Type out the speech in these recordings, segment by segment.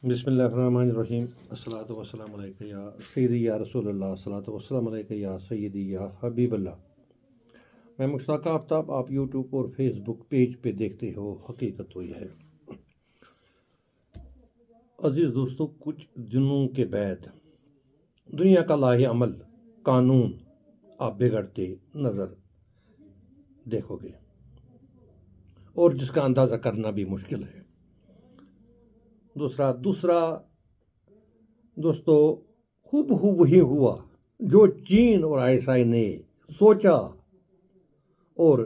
بسم اللہ الرحمن الرحیم الصلاۃ والسلام علیکہ یا سیدی یا رسول اللہ الصلاۃ والسلام علیکہ یا سیدی یا حبیب اللہ۔ میں مشتاق آفتاب، آپ یوٹیوب اور فیس بک پیج پہ دیکھتے ہو حقیقت تو یہ ہے۔ عزیز دوستو، کچھ دنوں کے بعد دنیا کا لاہ عمل قانون آپ بگڑتے نظر دیکھو گے، اور جس کا اندازہ کرنا بھی مشکل ہے۔ دوسرا دوستو، ہو وہی ہوا جو چین اور ISI نے سوچا، اور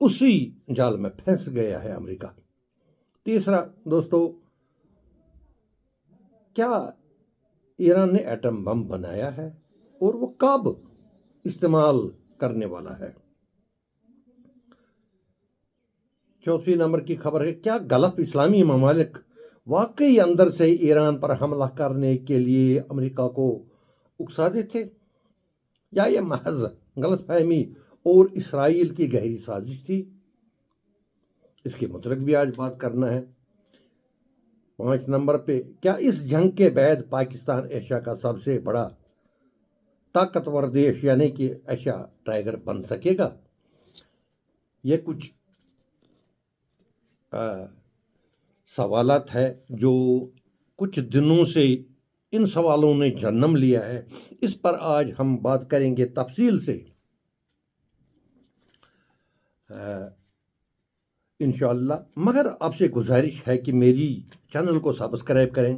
اسی جال میں پھنس گیا ہے امریکہ۔ تیسرا دوستو، کیا ایران نے ایٹم بم بنایا ہے اور وہ کب استعمال کرنے والا ہے؟ چوتھویں نمبر کی خبر ہے، کیا گلف اسلامی ممالک واقعی اندر سے ایران پر حملہ کرنے کے لیے امریکہ کو اکساتے تھے، یا یہ محض غلط فہمی اور اسرائیل کی گہری سازش تھی؟ اس کے متعلق بھی آج بات کرنا ہے۔ 5 نمبر پہ، کیا اس جنگ کے بعد پاکستان ایشیا کا سب سے بڑا طاقتور دیش یعنی کہ ایشیا ٹائگر بن سکے گا؟ یہ کچھ سوالات ہے جو کچھ دنوں سے ان سوالوں نے جنم لیا ہے۔ اس پر آج ہم بات کریں گے تفصیل سے انشاءاللہ۔ مگر آپ سے گزارش ہے کہ میری چینل کو سبسکرائب کریں،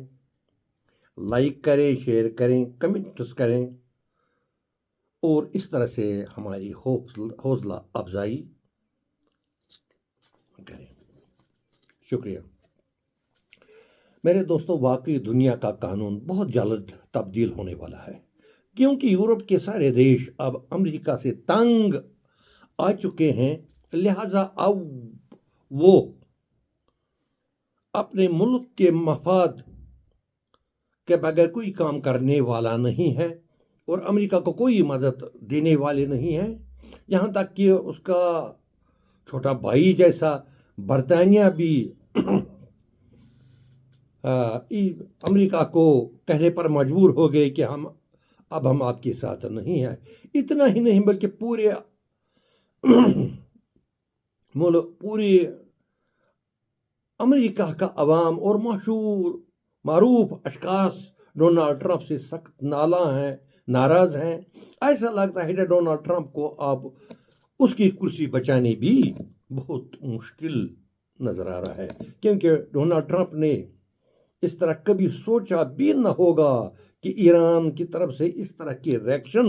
لائک کریں، شیئر کریں، کمنٹس کریں، اور اس طرح سے ہماری حوصلہ افزائی کریں۔ شکریہ۔ میرے دوستو، واقعی دنیا کا قانون بہت جلد تبدیل ہونے والا ہے، کیونکہ یورپ کے سارے دیش اب امریکہ سے تنگ آ چکے ہیں، لہٰذا اب وہ اپنے ملک کے مفاد کے بغیر کوئی کام کرنے والا نہیں ہے، اور امریکہ کو کوئی مدد دینے والے نہیں ہیں۔ یہاں تک کہ اس کا چھوٹا بھائی جیسا برطانیہ بھی امریکہ کو کہنے پر مجبور ہو گئے کہ ہم آپ کے ساتھ نہیں ہیں۔ اتنا ہی نہیں بلکہ پورے امریکہ کا عوام اور معروف اشخاص ڈونلڈ ٹرمپ سے سخت ناراض ہیں۔ ایسا لگتا ہے کہ ڈونلڈ ٹرمپ کو اب اس کی کرسی بچانے بھی بہت مشکل نظر آ رہا ہے، کیونکہ ڈونلڈ ٹرمپ نے اس طرح کبھی سوچا بھی نہ ہوگا کہ ایران کی طرف سے اس طرح کی ریئیکشن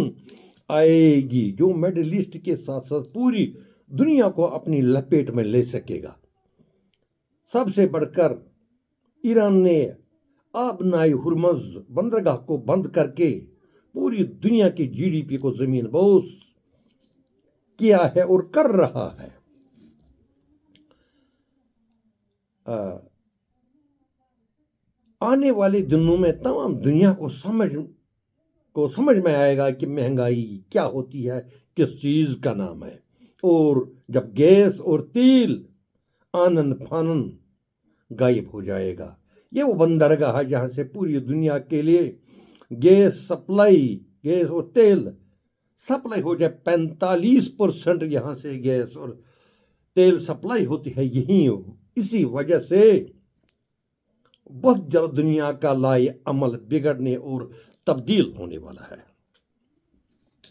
آئے گی، جو مڈل ایسٹ کے ساتھ ساتھ پوری دنیا کو اپنی لپیٹ میں لے سکے گا۔ سب سے بڑھ کر ایران نے آبنائے ہرمز بندرگاہ کو بند کر کے پوری دنیا کی GDP کو زمین بوس کیا ہے اور کر رہا ہے۔ آنے والے دنوں میں تمام دنیا کو سمجھ میں آئے گا کہ مہنگائی کیا ہوتی ہے، کس چیز کا نام ہے، اور جب گیس اور تیل آنن فانن غائب ہو جائے گا۔ یہ وہ بندرگاہ ہے جہاں سے پوری دنیا کے لیے گیس اور تیل سپلائی ہو جائے۔ 45% یہاں سے گیس اور تیل سپلائی ہوتی ہے۔ اسی وجہ سے بہت جلد دنیا کا لائے عمل بگڑنے اور تبدیل ہونے والا ہے۔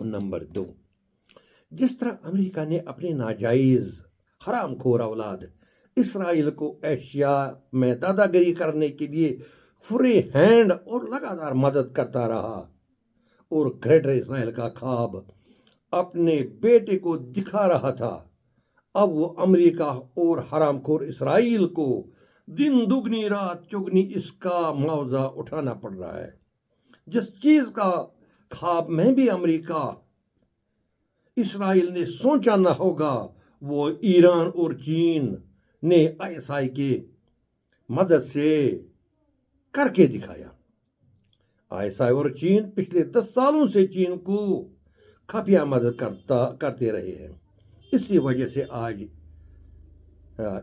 نمبر 2، جس طرح امریکہ نے اپنے ناجائز حرام خور اولاد اسرائیل کو ایشیا میں دادا گیری کرنے کے لیے فری ہینڈ اور لگاتار مدد کرتا رہا، اور گریٹر اسرائیل کا خواب اپنے بیٹے کو دکھا رہا تھا، اب وہ امریکہ اور حرام خور اسرائیل کو دن دگنی رات چگنی اس کا معاوضہ اٹھانا پڑ رہا ہے۔ جس چیز کا خواب میں بھی امریکہ اسرائیل نے سوچا نہ ہوگا، وہ ایران اور چین نے ISI کی مدد سے کر کے دکھایا۔ ISI اور چین پچھلے 10 سالوں سے چین کو خفیہ مدد کرتے رہے ہیں۔ اسی وجہ سے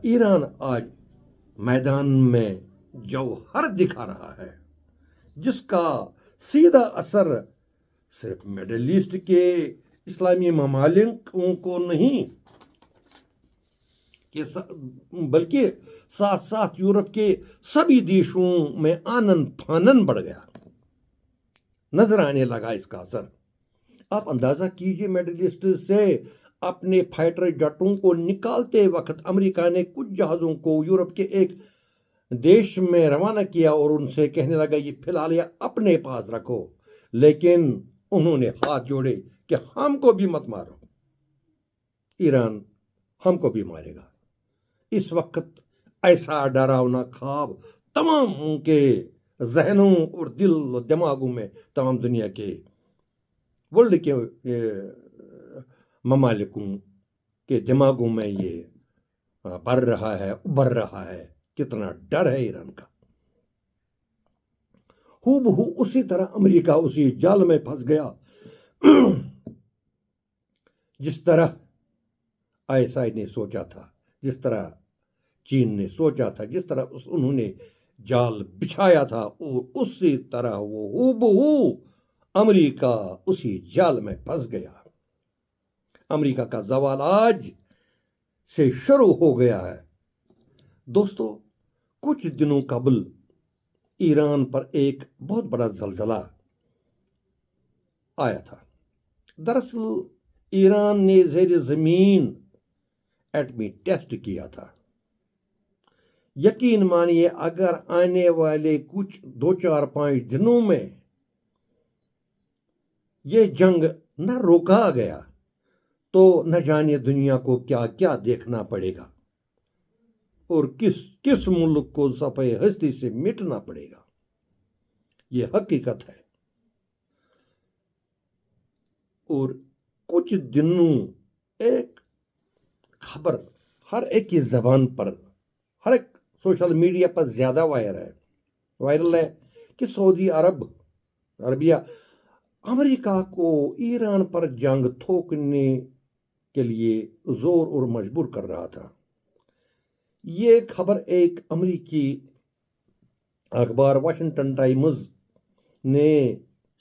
ایران آج میدان میں جوہر دکھا رہا ہے، جس کا سیدھا اثر صرف مڈل ایسٹ کے اسلامی ممالک کو نہیں بلکہ ساتھ ساتھ یورپ کے سبھی دیشوں میں آنن پھانن بڑھ گیا، نظر آنے لگا اس کا اثر۔ آپ اندازہ کیجئے، مڈل ایسٹ سے اپنے فائٹر جٹوں کو نکالتے وقت امریکہ نے کچھ جہازوں کو یورپ کے ایک دیش میں روانہ کیا اور ان سے کہنے لگا یہ فی الحال یہ اپنے پاس رکھو، لیکن انہوں نے ہاتھ جوڑے کہ ہم کو بھی مت مارو، ایران ہم کو بھی مارے گا۔ اس وقت ایسا ڈراؤنا خواب تمام ان کے ذہنوں اور دل و دماغوں میں، تمام دنیا کے ورلڈ کے ممالکوں کے دماغوں میں یہ بڑھ رہا ہے، ابھر رہا ہے، کتنا ڈر ہے ایران کا۔ ہو بہو اسی طرح امریکہ اسی جال میں پھنس گیا جس طرح ISI نے سوچا تھا، جس طرح چین نے سوچا تھا، جس طرح انہوں نے جال بچھایا تھا، اور اسی طرح وہ ہو بہو امریکہ اسی جال میں پھنس گیا۔ امریکہ کا زوال آج سے شروع ہو گیا ہے۔ دوستو، کچھ دنوں قبل ایران پر ایک بہت بڑا زلزلہ آیا تھا۔ دراصل ایران نے زیر زمین ایٹمی ٹیسٹ کیا تھا۔ یقین مانیے، اگر آنے والے کچھ 2-4-5 دنوں میں یہ جنگ نہ روکا گیا تو نہ جانے دنیا کو کیا کیا دیکھنا پڑے گا اور کس ملک کو صفحہ ہستی سے مٹنا پڑے گا۔ یہ حقیقت ہے۔ اور کچھ دنوں ایک خبر ہر ایک کی زبان پر، ہر ایک سوشل میڈیا پر زیادہ وائرل ہے کہ سعودی عربیہ امریکہ کو ایران پر جنگ تھوکنے کے لیے زور اور مجبور کر رہا تھا۔ یہ خبر ایک امریکی اخبار واشنگٹن ٹائمز نے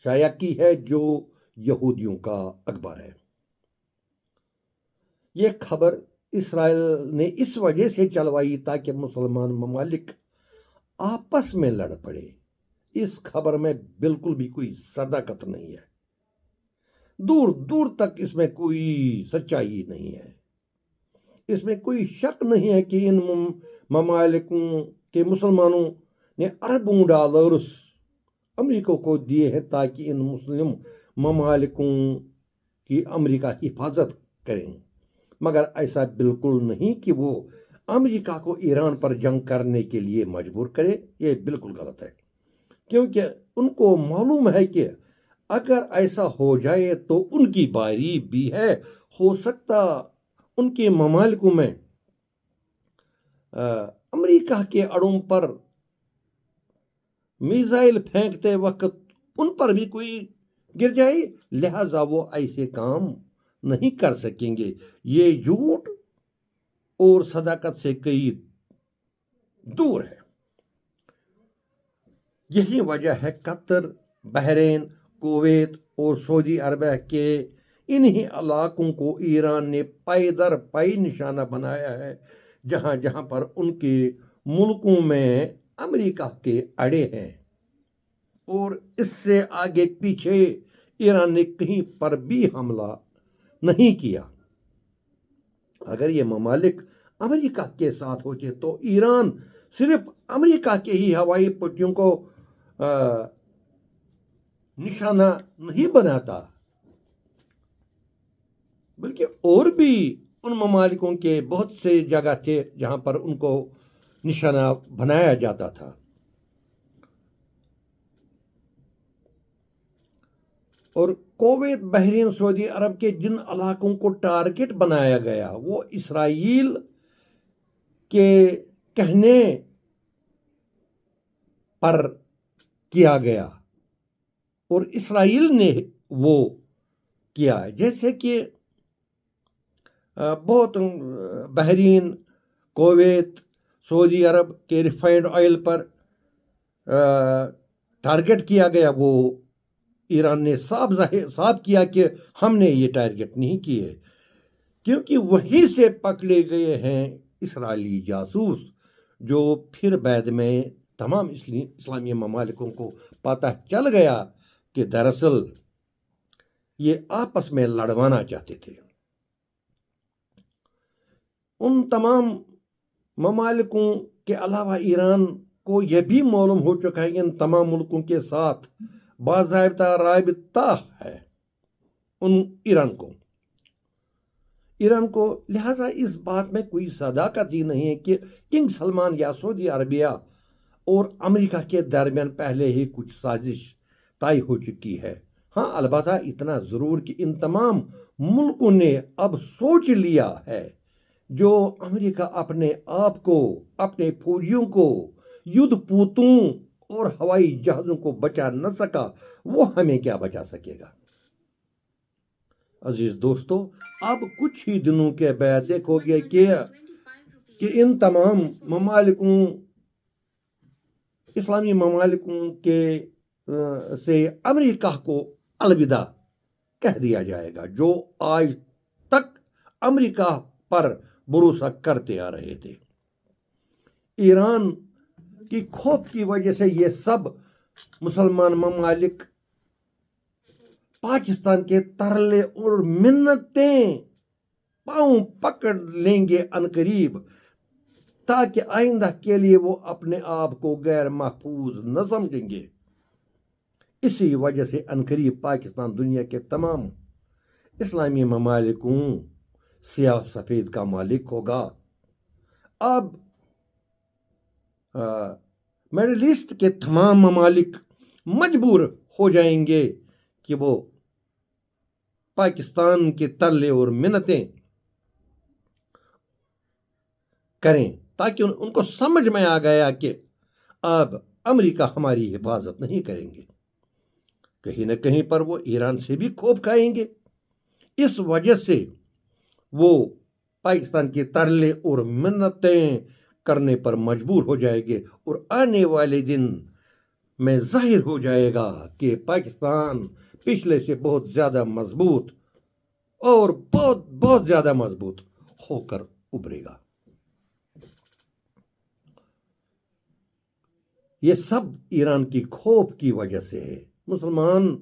شائع کی ہے، جو یہودیوں کا اخبار ہے۔ یہ خبر اسرائیل نے اس وجہ سے چلوائی تاکہ مسلمان ممالک آپس میں لڑ پڑے۔ اس خبر میں بالکل بھی کوئی صداقت نہیں ہے، دور دور تک اس میں کوئی سچائی نہیں ہے۔ اس میں کوئی شک نہیں ہے کہ ان ممالکوں کے مسلمانوں نے اربوں ڈالرز امریکہ کو دیے ہیں تاکہ ان مسلم ممالکوں کی امریکہ حفاظت کریں، مگر ایسا بالکل نہیں کہ وہ امریکہ کو ایران پر جنگ کرنے کے لیے مجبور کرے۔ یہ بالکل غلط ہے، کیونکہ ان کو معلوم ہے کہ اگر ایسا ہو جائے تو ان کی باری بھی ہے۔ ہو سکتا ان کے ممالکوں میں امریکہ کے اڑوں پر میزائل پھینکتے وقت ان پر بھی کوئی گر جائے، لہٰذا وہ ایسے کام نہیں کر سکیں گے۔ یہ جھوٹ اور صداقت سے کئی دور ہے۔ یہی وجہ ہے قطر، بحرین، کویت اور سعودی عربیہ کے انہی علاقوں کو ایران نے پائی در پائی نشانہ بنایا ہے، جہاں جہاں پر ان کے ملکوں میں امریکہ کے اڑے ہیں، اور اس سے آگے پیچھے ایران نے کہیں پر بھی حملہ نہیں کیا۔ اگر یہ ممالک امریکہ کے ساتھ ہوتے تو ایران صرف امریکہ کے ہی ہوائی پٹیوں کو نشانہ نہیں بناتا، بلکہ اور بھی ان ممالکوں کے بہت سے جگہ تھے جہاں پر ان کو نشانہ بنایا جاتا تھا۔ اور کویت، بحرین، سعودی عرب کے جن علاقوں کو ٹارگٹ بنایا گیا وہ اسرائیل کے کہنے پر کیا گیا، اور اسرائیل نے وہ کیا، جیسے کہ بہت بحرین، کویت، سعودی عرب کے ریفائنڈ آئل پر ٹارگٹ کیا گیا، وہ ایران نے صاف کیا کہ ہم نے یہ ٹارگٹ نہیں کیے، کیونکہ وہیں سے پکڑے گئے ہیں اسرائیلی جاسوس، جو پھر بعد میں تمام اسلامی ممالکوں کو پتہ چل گیا کہ دراصل یہ آپس میں لڑوانا چاہتے تھے۔ ان تمام ممالکوں کے علاوہ ایران کو یہ بھی معلوم ہو چکا ہے کہ ان تمام ملکوں کے ساتھ باضابطہ رابطہ ہے ایران کو لہٰذا اس بات میں کوئی صداقت ہی نہیں ہے کہ کنگ سلمان یا سعودی عربیہ اور امریکہ کے درمیان پہلے ہی کچھ سازش طے ہو چکی ہے۔ ہاں، البتہ اتنا ضرور کہ ان تمام ملکوں نے اب سوچ لیا ہے جو امریکہ اپنے آپ کو، اپنے فوجیوں کو یدھ پوتوں اور ہوائی جہازوں کو بچا نہ سکا، وہ ہمیں کیا بچا سکے گا۔ عزیز دوستو، اب کچھ ہی دنوں کے بعد دیکھو گے کہ ان تمام ممالکوں، اسلامی ممالکوں کے سے امریکہ کو الوداع کہہ دیا جائے گا، جو آج تک امریکہ پر بھروسہ کرتے آ رہے تھے۔ ایران کی خوف کی وجہ سے یہ سب مسلمان ممالک پاکستان کے ترلے اور منتیں پاؤں پکڑ لیں گے عنقریب، تاکہ آئندہ کے لیے وہ اپنے آپ کو غیر محفوظ نہ سمجھیں گے۔ اسی وجہ سے عنقریب پاکستان دنیا کے تمام اسلامی ممالکوں سیاہ سفید کا مالک ہوگا۔ اب مڈل ایسٹ کے تمام ممالک مجبور ہو جائیں گے کہ وہ پاکستان کے ترلے اور منتیں کریں، تاکہ ان کو سمجھ میں آ گیا کہ اب امریکہ ہماری حفاظت نہیں کریں گے۔ کہیں نہ کہیں پر وہ ایران سے بھی خوف کھائیں گے۔ اس وجہ سے وہ پاکستان کے ترلے اور منتیں کرنے پر مجبور ہو جائے گے، اور آنے والے دن میں ظاہر ہو جائے گا کہ پاکستان پچھلے سے بہت زیادہ مضبوط اور بہت زیادہ مضبوط ہو کر ابھرے گا۔ یہ سب ایران کی خوف کی وجہ سے ہے۔ مسلمان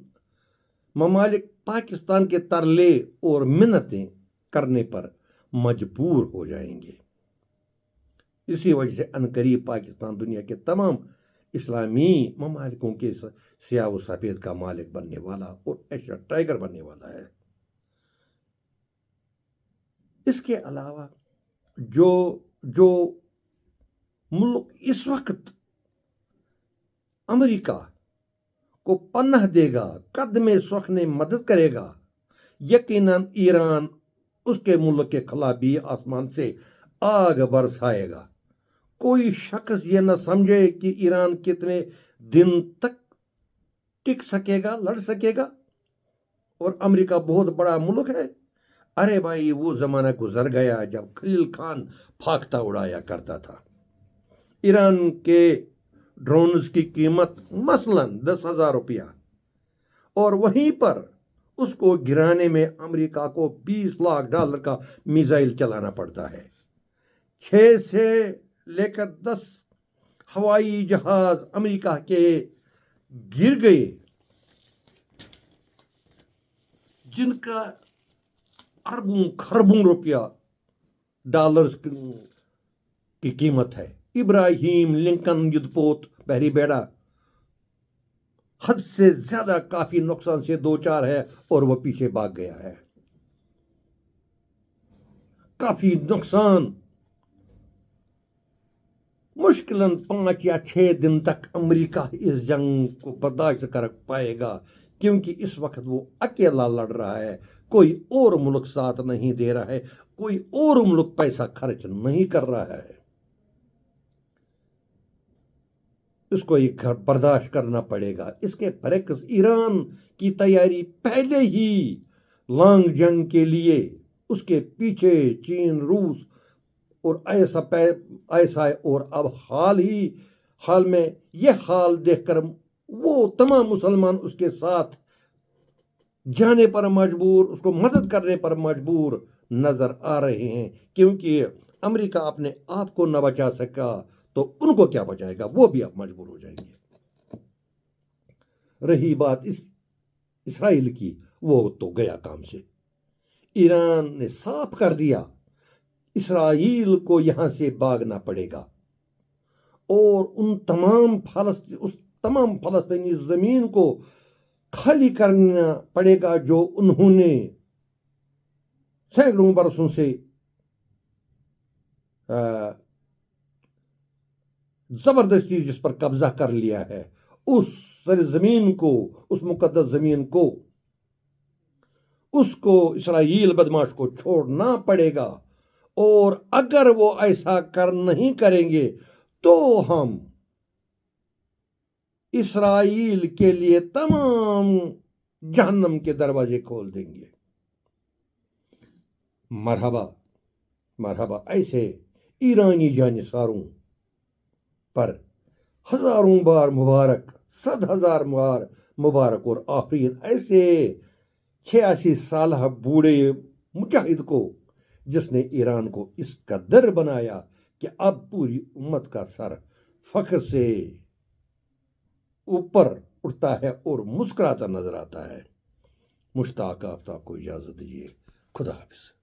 ممالک پاکستان کے ترلے اور منتیں کرنے پر مجبور ہو جائیں گے۔ اسی وجہ سے عنقریب پاکستان دنیا کے تمام اسلامی ممالکوں کے سیاہ و سفید کا مالک بننے والا اور ایشیا ٹائگر بننے والا ہے۔ اس کے علاوہ جو ملک اس وقت امریکہ کو پناہ دے گا، قدم سخن مدد کرے گا، یقیناً ایران اس کے ملک کے خلاف بھی آسمان سے آگ برسائے گا۔ کوئی شخص یہ نہ سمجھے کہ ایران کتنے دن تک ٹک سکے گا، لڑ سکے گا، اور امریکہ بہت بڑا ملک ہے۔ ارے بھائی، وہ زمانہ گزر گیا جب خلیل خان پھاکتا اڑایا کرتا تھا۔ ایران کے ڈرونز کی قیمت مثلاً 10,000 روپیہ، اور وہیں پر اس کو گرانے میں امریکہ کو $20 لاکھ کا میزائل چلانا پڑتا ہے۔ 6 سے لے کر 10 ہوائی جہاز امریکہ کے گر گئے، جن کا اربوں خربوں روپیہ ڈالرز کی قیمت ہے۔ ابراہیم لنکن یدھ پوت بحری بیڑا حد سے زیادہ کافی نقصان سے دوچار ہے، اور وہ پیچھے بھاگ گیا ہے۔ کافی نقصان، مشکلاً 5 یا 6 دن تک امریکہ اس جنگ کو برداشت کر پائے گا، کیونکہ اس وقت وہ اکیلا لڑ رہا ہے، کوئی اور ملک ساتھ نہیں دے رہا ہے، کوئی اور ملک پیسہ خرچ نہیں کر رہا ہے۔ اس کو یہ برداشت کرنا پڑے گا۔ اس کے برعکس ایران کی تیاری پہلے ہی لانگ جنگ کے لیے، اس کے پیچھے چین، روس اور ایسا ہے، اور اب حال میں یہ حال دیکھ کر وہ تمام مسلمان اس کے ساتھ جانے پر مجبور، اس کو مدد کرنے پر مجبور نظر آ رہے ہیں، کیونکہ امریکہ اپنے آپ کو نہ بچا سکا تو ان کو کیا بچائے گا، وہ بھی اب مجبور ہو جائیں گے۔ رہی بات اسرائیل کی، وہ تو گیا کام سے۔ ایران نے صاف کر دیا اسرائیل کو یہاں سے بھاگنا پڑے گا، اور اس تمام فلسطینی زمین کو خالی کرنا پڑے گا جو انہوں نے سینکڑوں برسوں سے زبردستی جس پر قبضہ کر لیا ہے، اس سرزمین کو، اس مقدس زمین کو، اس کو اسرائیل بدماش کو چھوڑنا پڑے گا۔ اور اگر وہ ایسا نہیں کریں گے تو ہم اسرائیل کے لیے تمام جہنم کے دروازے کھول دیں گے۔ مرحبا مرحبا، ایسے ایرانی جانصاروں پر ہزاروں بار مبارک، 100,000 بار مبارک اور آفرین، ایسے 86 سالہ بوڑھے مجاہد کو جس نے ایران کو اس قدر بنایا کہ اب پوری امت کا سر فخر سے اوپر اٹھتا ہے اور مسکراتا نظر آتا ہے۔ مشتاق آفتاب کو اجازت دیجیے، خدا حافظ۔